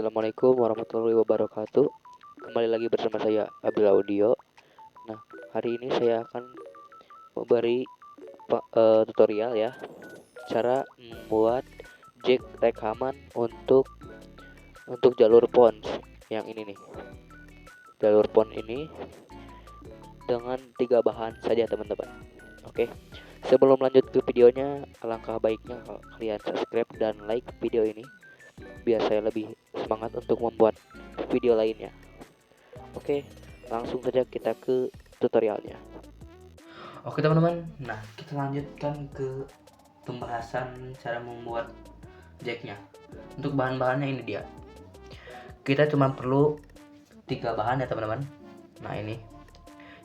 Assalamualaikum warahmatullahi wabarakatuh. Kembali lagi bersama saya Abil Audio. Nah, hari ini saya akan memberi tutorial ya, cara membuat jack rekaman untuk jalur pons yang ini nih. Jalur pons ini dengan 3 bahan saja teman-teman. Oke. Sebelum lanjut ke videonya, alangkah baiknya kalian subscribe dan like video ini biar saya lebih semangat untuk membuat video lainnya. Oke, langsung saja kita ke tutorialnya. Oke teman-teman, nah kita lanjutkan ke pembahasan cara membuat jacknya. Untuk bahan-bahannya ini dia. Kita cuma perlu 3 bahan ya teman-teman. Nah ini,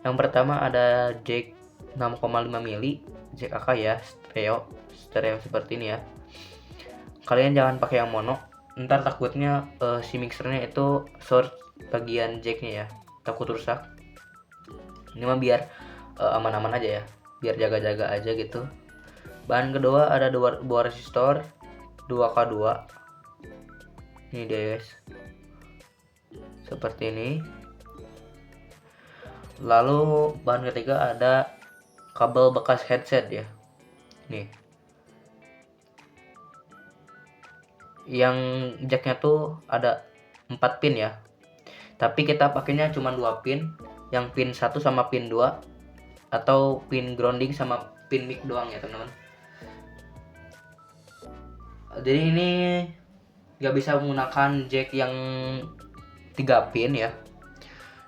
yang pertama ada jack 6,5 mili, jack AK ya, stereo seperti ini ya. Kalian jangan pakai yang mono, ntar takutnya si mixernya itu short bagian jacknya ya, takut rusak. Ini mah biar aman-aman aja ya, biar jaga-jaga aja gitu. Bahan kedua ada buah resistor 2K2. Ini dia guys, seperti ini. Lalu bahan ketiga ada kabel bekas headset ya, nih. Yang jacknya tuh ada 4 pin ya, tapi kita pakainya cuma 2 pin, yang pin 1 sama pin 2, atau pin grounding sama pin mic doang ya teman-teman. Jadi ini nggak bisa menggunakan jack yang 3 pin ya,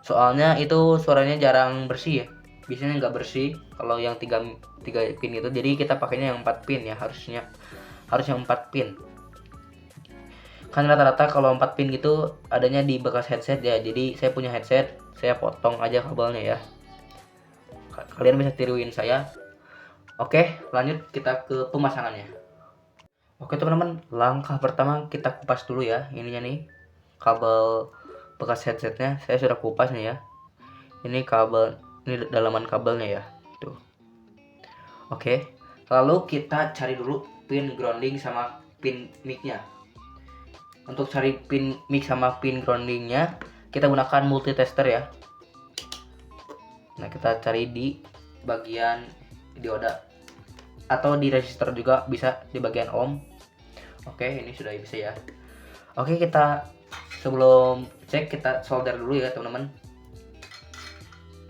soalnya itu suaranya jarang bersih ya, biasanya nggak bersih kalau yang 3 pin itu. Jadi kita pakainya yang 4 pin ya, harus yang 4 pin. Kan rata-rata kalau 4 pin gitu adanya di bekas headset ya, jadi saya punya headset, saya potong aja kabelnya ya. Kalian bisa tiruin saya. Oke, lanjut kita ke pemasangannya. Oke teman-teman, langkah pertama kita kupas dulu ya ininya nih, kabel bekas headsetnya saya sudah kupas nih ya. Ini kabel, ini dalaman kabelnya ya, tuh. Oke, lalu kita cari dulu pin grounding sama pin micnya. Untuk cari pin mic sama pin groundingnya kita gunakan multitester ya. Nah kita cari di bagian dioda atau di resistor juga bisa, di bagian ohm. Oke, ini sudah bisa ya. Oke, kita sebelum cek kita solder dulu ya teman-teman.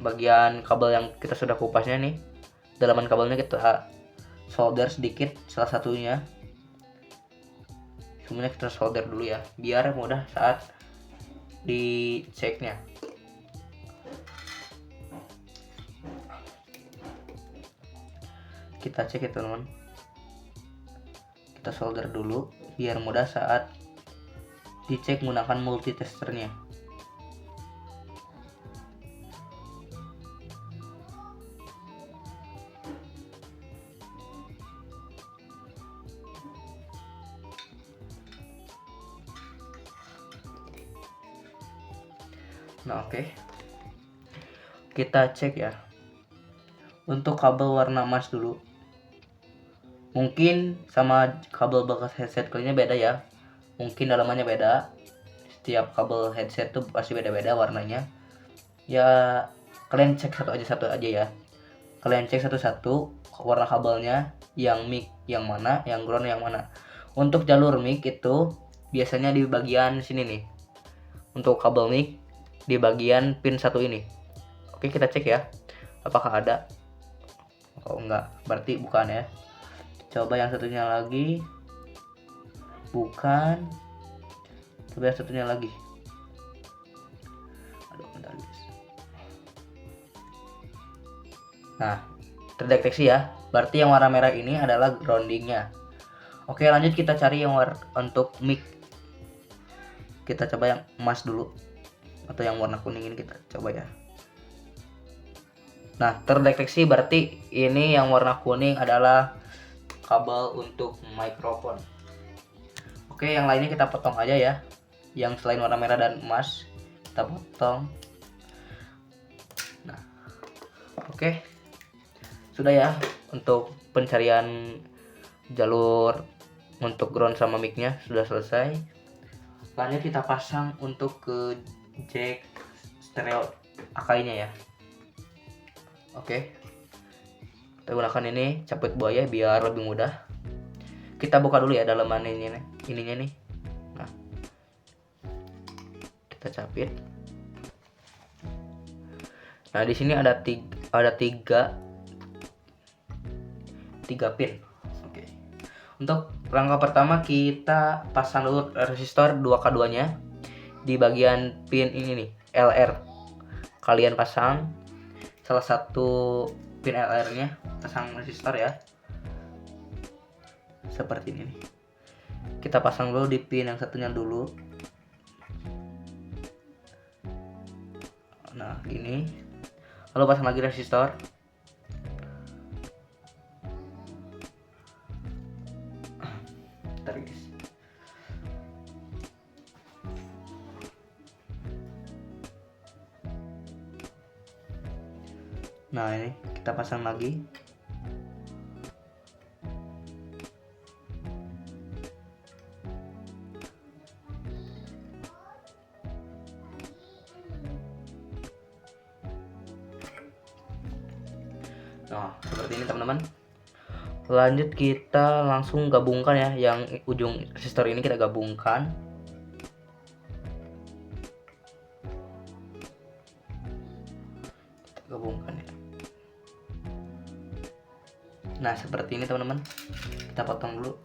Bagian kabel yang kita sudah kupasnya nih, dalaman kabelnya kita solder sedikit salah satunya. Semuanya kita solder dulu ya, biar mudah saat diceknya. Kita cek ya teman-teman, kita solder dulu biar mudah saat dicek menggunakan multitesternya. Nah oke, kita cek ya. Untuk kabel warna emas dulu, mungkin sama kabel bekas headset kalinya beda ya, mungkin dalamannya beda. Setiap kabel headset tuh pasti beda-beda warnanya ya. Kalian cek satu aja ya, kalian cek satu-satu warna kabelnya, yang mic yang mana, yang ground yang mana. Untuk jalur mic itu biasanya di bagian sini nih, untuk kabel mic di bagian pin 1 ini. Oke, kita cek ya apakah ada. Oh enggak, berarti bukan ya. Coba yang satunya lagi, bukan. Coba yang satunya lagi. Aduh, bentar guys. Nah, terdeteksi ya, berarti yang warna merah ini adalah groundingnya. Oke, lanjut kita cari yang untuk mic. Kita coba yang emas dulu, atau yang warna kuning ini kita coba ya. Nah, terdeteksi berarti ini yang warna kuning adalah kabel untuk mikrofon. Oke, yang lainnya kita potong aja ya, yang selain warna merah dan emas kita potong. Nah oke, sudah ya untuk pencarian jalur untuk ground sama micnya sudah selesai. Lanjut kita pasang untuk ke jack stereo Akai-nya ya. Oke, kita gunakan ini capit buaya biar lebih mudah. Kita buka dulu ya dalaman ininya nih. Nah, kita capit. Nah, di sini ada tiga pin. Oke. Untuk langkah pertama kita pasang dulu resistor 2K2-nya di bagian pin ini nih, LR. Kalian pasang salah satu pin LR-nya, pasang resistor ya. Seperti ini nih. Kita pasang dulu di pin yang satunya dulu. Nah, gini. Lalu pasang lagi resistor. Tarik guys. Nah, ini kita pasang lagi. Nah, seperti ini teman-teman. Lanjut kita langsung gabungkan ya, yang ujung resistor ini kita gabungkan. Kita gabungkan ya. Nah, seperti ini teman-teman. Kita potong dulu.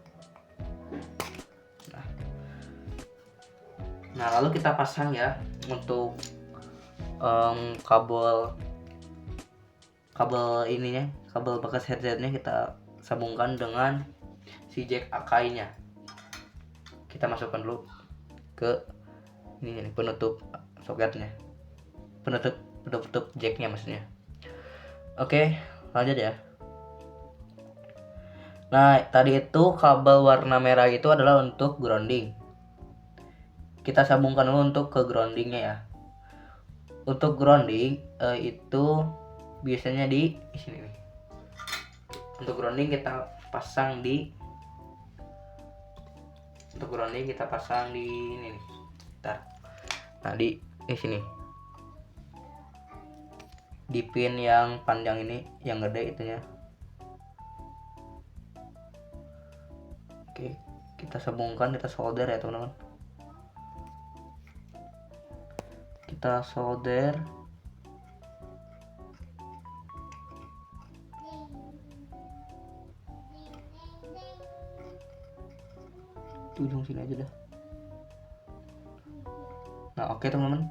Nah, lalu kita pasang ya untuk kabel ininya, kabel bekas headsetnya kita sambungkan dengan si jack Akai-nya. Kita masukkan dulu ke ini nih, penutup soketnya, penutup jacknya maksudnya. Oke, lanjut ya. Nah, tadi itu kabel warna merah itu adalah untuk grounding. Kita sambungkan dulu untuk ke groundingnya ya. Untuk grounding itu biasanya di sini nih. Untuk grounding kita pasang di ini nih. Bentar. Nah, di sini. Di pin yang panjang ini, yang gede itunya. Oke, kita sambungkan, kita solder ya teman-teman. Kita solder. Di ujung sini aja dah. Nah, oke teman-teman.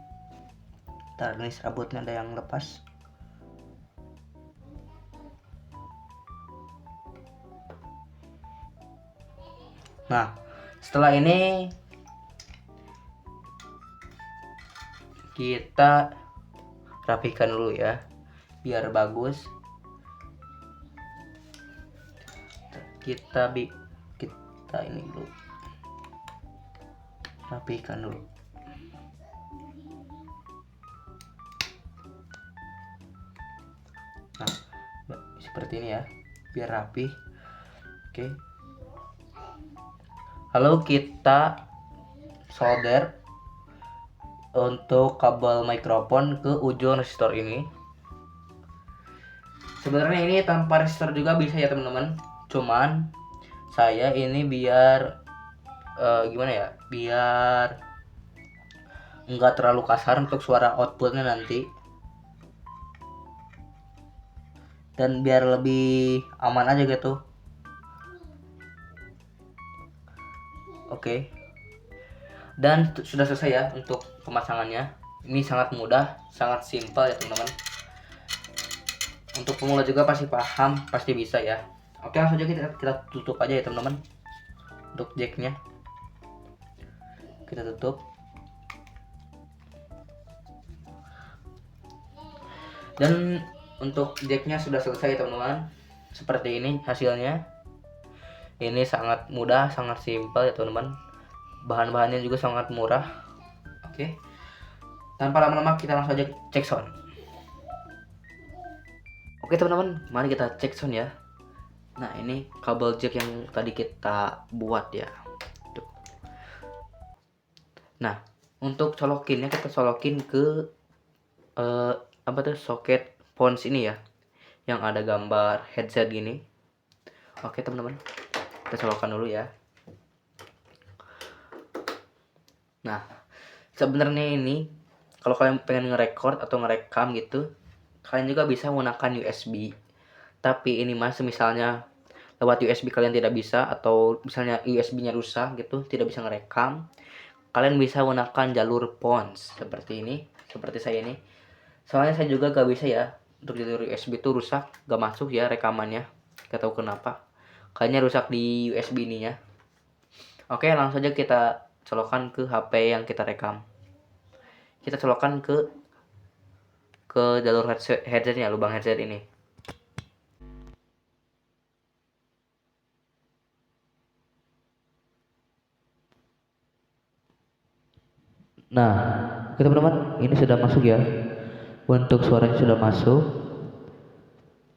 Ntar ini serabutnya ada yang lepas. Nah, setelah ini kita rapikan dulu ya, biar bagus. Kita ini dulu, rapikan dulu. Nah, seperti ini ya, biar rapi. Oke. Lalu kita solder untuk kabel mikrofon ke ujung resistor ini. Sebenarnya ini tanpa resistor juga bisa ya teman-teman. Cuman saya ini biar gimana ya? Biar enggak terlalu kasar untuk suara outputnya nanti. Dan biar lebih aman aja gitu. Oke. Dan sudah selesai ya untuk pemasangannya. Ini sangat mudah, sangat simpel ya teman-teman. Untuk pemula juga pasti paham, pasti bisa ya. Oke, langsung aja kita tutup aja ya teman-teman. Untuk jacknya kita tutup. Dan untuk jacknya sudah selesai ya teman-teman. Seperti ini hasilnya. Ini sangat mudah, sangat simpel ya teman-teman. Bahan-bahannya juga sangat murah. Oke. Tanpa lama-lama kita langsung aja cek sound. Oke teman-teman, mari kita cek sound ya. Nah, ini kabel jack yang tadi kita buat ya. Tuh. Nah, untuk colokinnya kita colokin ke soket pons ini ya, yang ada gambar headset gini. Oke teman-teman, kita colokkan dulu ya. Nah, sebenarnya ini kalau kalian pengen nge-record atau ngerekam gitu, kalian juga bisa menggunakan USB. Tapi ini mas, misalnya lewat USB kalian tidak bisa, atau misalnya USB-nya rusak gitu, tidak bisa ngerekam, kalian bisa menggunakan jalur pons seperti ini, seperti saya ini. Soalnya saya juga gak bisa ya, untuk jalur USB itu rusak, gak masuk ya rekamannya, gak tahu kenapa. Kayaknya rusak di USB ininya. Oke, langsung saja kita colokan ke HP yang kita rekam. Kita colokan ke jalur headsetnya, lubang headset ini. Nah, oke teman-teman, ini sudah masuk ya. Untuk suaranya sudah masuk.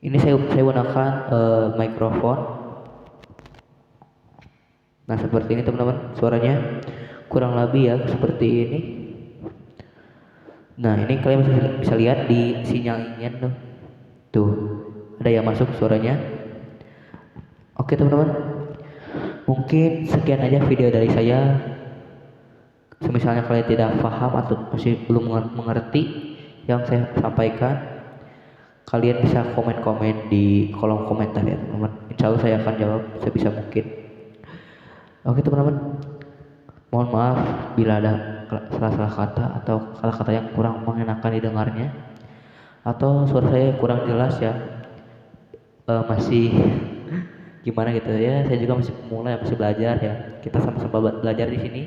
Ini saya gunakan mikrofon. Nah, seperti ini teman-teman, suaranya kurang lebih ya seperti ini. Nah, ini kalian bisa lihat di sinyalnya tuh. Tuh, ada yang masuk suaranya. Oke teman-teman, mungkin sekian aja video dari saya. Misalnya kalian tidak paham atau masih belum mengerti yang saya sampaikan, kalian bisa komen-komen di kolom komentar ya teman-teman. Insya Allah saya akan jawab sebisa mungkin. Oke teman-teman, mohon maaf bila ada salah-salah kata atau kata-kata yang kurang mengenakan didengarnya, atau suara saya kurang jelas ya, masih gimana gitu ya. Saya juga masih pemula ya, masih belajar ya. Kita sama-sama belajar di sini,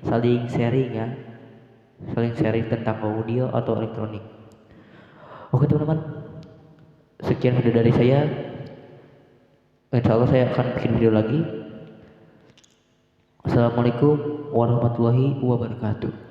saling sharing ya, saling sharing tentang audio atau elektronik. Oke teman-teman, sekian video dari saya. Insya Allah saya akan bikin video lagi. Assalamualaikum warahmatullahi wabarakatuh.